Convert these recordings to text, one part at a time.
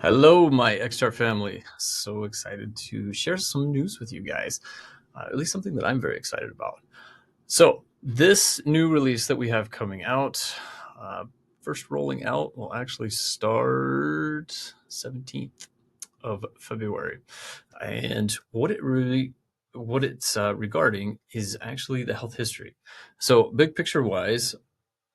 Hello, my Xchart family. So excited to share some news with you guys, at least something that I'm very excited about. So this new release that we have coming out, first rolling out, will actually start 17th of February. And what it's regarding is actually the health history. So big picture wise,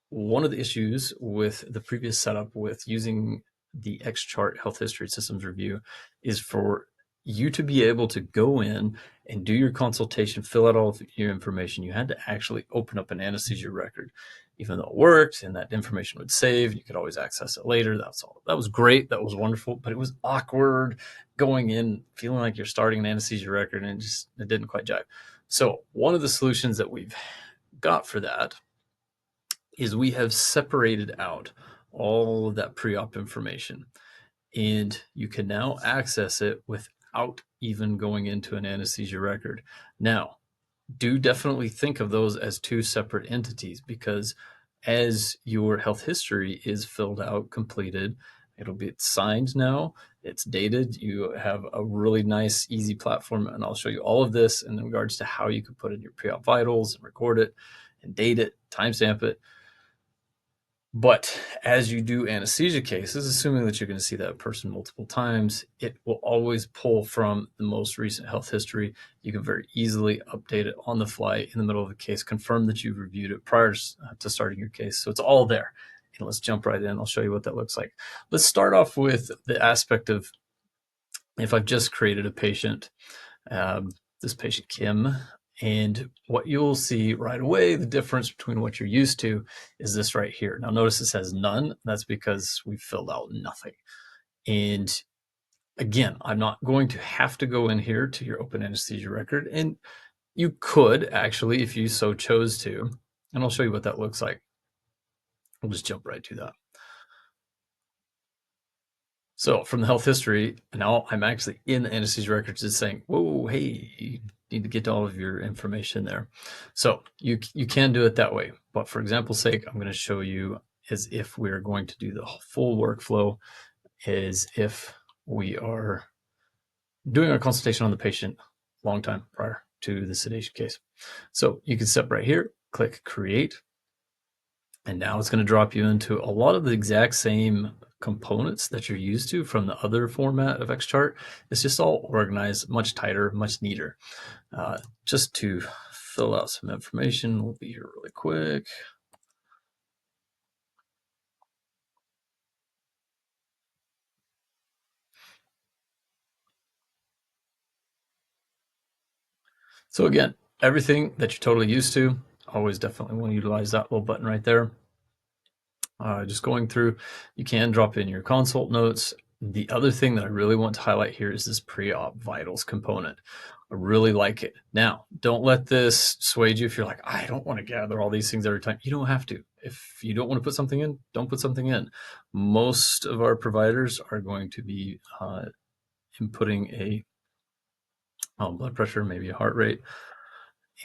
one of the issues with the previous setup with using the Xchart Health History Systems Review is for you to be able to go in and do your consultation, fill out all of your information. You had to actually open up an anesthesia record, even though it worked and that information would save. You could always access it later. That's all. That was great. That was wonderful, but it was awkward going in, feeling like you're starting an anesthesia record, and it didn't quite jive. So one of the solutions that we've got for that is we have separated out all of that pre-op information, and you can now access it without even going into an anesthesia record. Now, do definitely think of those as two separate entities, because as your health history is filled out, completed, it'll be signed now, it's dated, you have a really nice, easy platform, and I'll show you all of this in regards to how you can put in your pre-op vitals and record it and date it, timestamp it. But as you do anesthesia cases, assuming that you're going to see that person multiple times, it will always pull from the most recent health history. You can very easily update it on the fly in the middle of the case, confirm that you've reviewed it prior to starting your case. So it's all there. And let's jump right in. I'll show you what that looks like. Let's start off with the aspect of if I've just created a patient, this patient Kim, and what you'll see right away, the difference between what you're used to is this right here. Now notice it says none. That's because we filled out nothing. And again, I'm not going to have to go in here to your open anesthesia record. And you could actually, if you so chose to, and I'll show you what that looks like. We'll just jump right to that. So from the health history, now I'm actually in the anesthesia records, just saying, whoa, hey, you need to get all of your information there. So you can do it that way. But for example's sake, I'm going to show you as if we're going to do the full workflow, as if we are doing our consultation on the patient long time prior to the sedation case. So you can step right here, click create, and now it's going to drop you into a lot of the exact same components that you're used to from the other format of Xchart. It's just all organized, much tighter, much neater. Just to fill out some information, we'll be here really quick. So again, everything that you're totally used to, always definitely want to utilize that little button right there. Just going through, you can drop in your consult notes. The other thing that I really want to highlight here is this pre-op vitals component. I really like it. Now, don't let this sway you if you're like, I don't want to gather all these things every time. You don't have to. If you don't want to put something in, don't put something in. Most of our providers are going to be inputting a blood pressure, maybe a heart rate,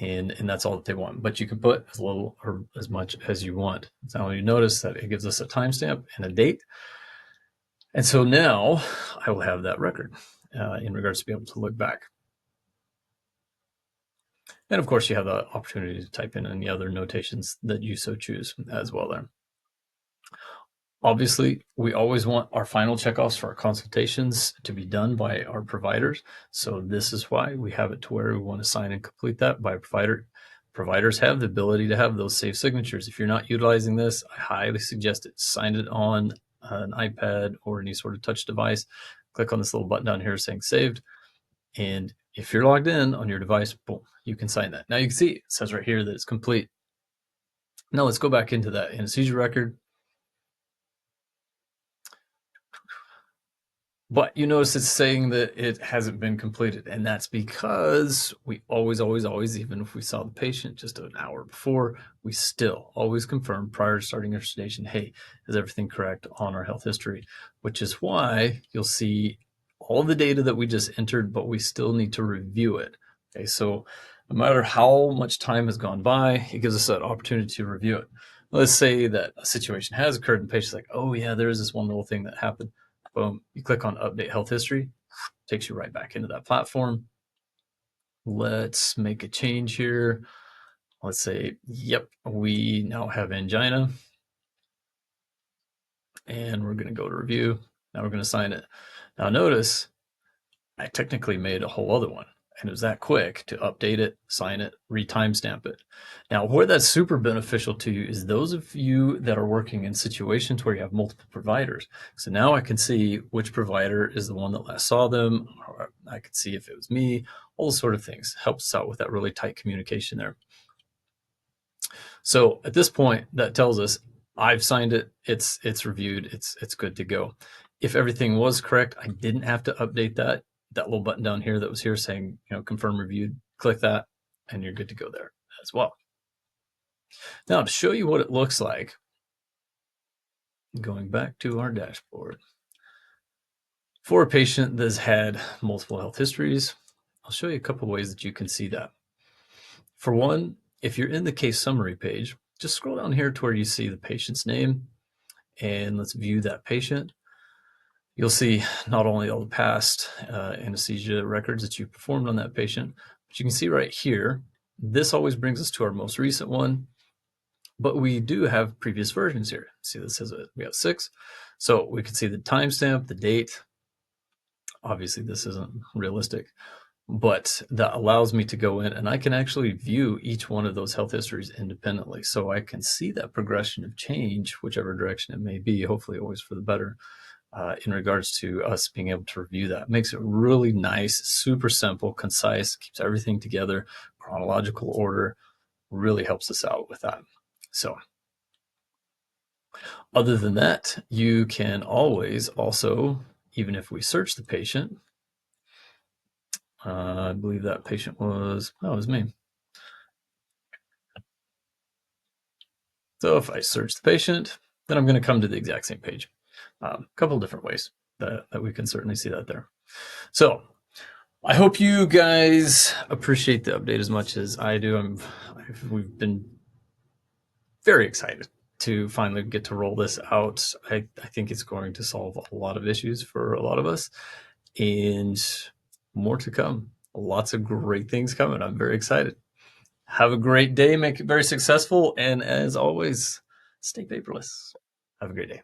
and that's all that they want. But you can put as little or as much as you want. Now you notice that it gives us a timestamp and a date. And so now I will have that record in regards to be able to look back. And of course, you have the opportunity to type in any other notations that you so choose as well there. Obviously, we always want our final checkoffs for our consultations to be done by our providers. So this is why we have it to where we want to sign and complete that by a provider. Providers have the ability to have those saved signatures. If you're not utilizing this, I highly suggest it. Sign it on an iPad or any sort of touch device. Click on this little button down here saying saved. And if you're logged in on your device, boom, you can sign that. Now you can see it says right here that it's complete. Now let's go back into that anesthesia record. But you notice it's saying that it hasn't been completed, and that's because we always, even if we saw the patient just an hour before, we still always confirm prior to starting our sedation, hey, is everything correct on our health history? Which is why you'll see all the data that we just entered, but we still need to review it. Okay, so no matter how much time has gone by, it gives us that opportunity to review it. Let's say that a situation has occurred and the patient's like, oh yeah, there is this one little thing that happened. Boom. You click on update health history, takes you right back into that platform. Let's make a change here. Let's say, yep, we now have angina. And we're going to go to review. Now we're going to sign it. Now notice I technically made a whole other one, and it was that quick to update it, sign it, re-timestamp it. Now, where that's super beneficial to you is those of you that are working in situations where you have multiple providers. So now I can see which provider is the one that last saw them, or I can see if it was me, all those sort of things. Helps out with that really tight communication there. So at this point, that tells us I've signed it, it's reviewed, it's good to go. If everything was correct, I didn't have to update that little button down here that was here saying, confirm reviewed, click that, and you're good to go there as well. Now, to show you what it looks like, going back to our dashboard, for a patient that's had multiple health histories, I'll show you a couple ways that you can see that. For one, if you're in the case summary page, just scroll down here to where you see the patient's name, and let's view that patient. You'll see not only all the past anesthesia records that you performed on that patient, but you can see right here, this always brings us to our most recent one, but we do have previous versions here. See, this says we have 6. So we can see the timestamp, the date. Obviously, this isn't realistic, but that allows me to go in and I can actually view each one of those health histories independently. So I can see that progression of change, whichever direction it may be, hopefully always for the better. In regards to us being able to review that. It makes it really nice, super simple, concise, keeps everything together, chronological order, really helps us out with that. So other than that, you can always also, even if we search the patient, I believe that patient was, it was me. So if I search the patient, then I'm going to come to the exact same page. A couple of different ways that we can certainly see that there. So I hope you guys appreciate the update as much as I do. We've been very excited to finally get to roll this out. I think it's going to solve a lot of issues for a lot of us, and more to come. Lots of great things coming. I'm very excited. Have a great day. Make it very successful. And as always, stay paperless. Have a great day.